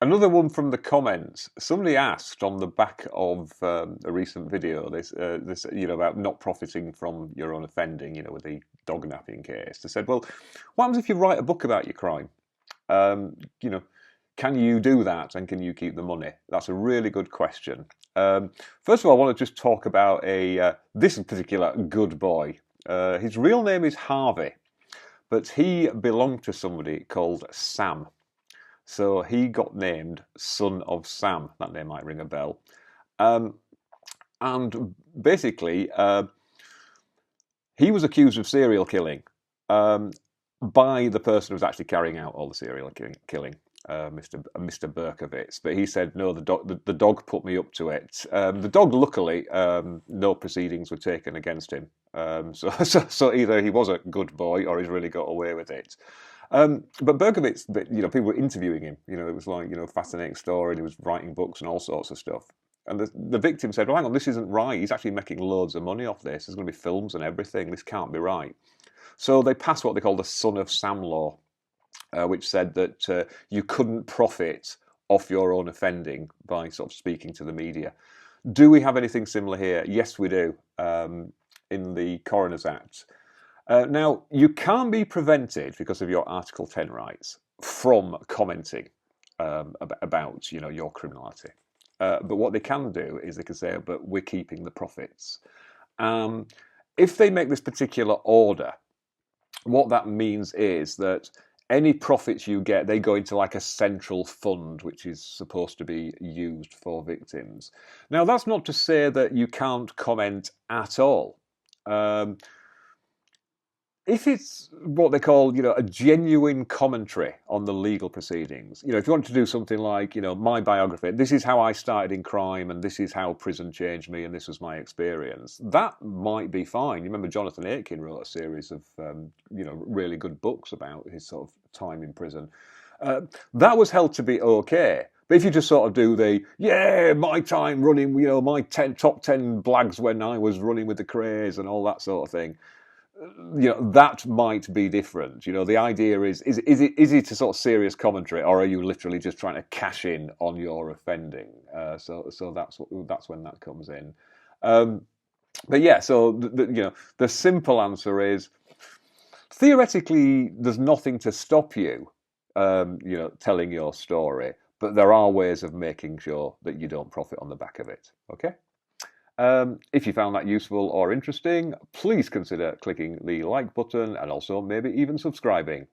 Another one from the comments. Somebody asked on the back of a recent video, this about not profiting from your own offending, with the dog napping case. They said, well, what happens if you write a book about your crime? Can you do that, and can you keep the money? That's a really good question. First of all, I want to just talk about this particular good boy. His real name is Harvey, but he belonged to somebody called Sam. So he got named Son of Sam. That name might ring a bell. And basically, he was accused of serial killing by the person who was actually carrying out all the serial killing, Mr. Berkowitz. But he said, no, the dog put me up to it. The dog, luckily, no proceedings were taken against him. So either he was a good boy or he's really got away with it. But Berkowitz, people were interviewing him. It was like, fascinating story. And he was writing books and all sorts of stuff. And the victim said, well, hang on, this isn't right. He's actually making loads of money off this. There's going to be films and everything. This can't be right. So they passed what they call the Son of Sam law, which said that you couldn't profit off your own offending by sort of speaking to the media. Do we have anything similar here? Yes, we do, in the Coroner's Act. Now, you can't be prevented, because of your Article 10 rights, from commenting about your criminality. But what they can do is they can say, but we're keeping the profits. If they make this particular order, what that means is that any profits you get, they go into like a central fund, which is supposed to be used for victims. Now, that's not to say that you can't comment at all. If it's what they call, a genuine commentary on the legal proceedings, if you want to do something like, my biography, this is how I started in crime and this is how prison changed me and this was my experience, that might be fine. You remember Jonathan Aitken wrote a series of, really good books about his sort of time in prison. That was held to be okay. But if you just sort of do my time running, my top 10 blags when I was running with the craze and all that sort of thing, that might be different. The idea is it a sort of serious commentary, or are you literally just trying to cash in on your offending? So that's when that comes in. But yeah, so the simple answer is, theoretically, there's nothing to stop you, telling your story, but there are ways of making sure that you don't profit on the back of it. Okay. If you found that useful or interesting, please consider clicking the like button and also maybe even subscribing.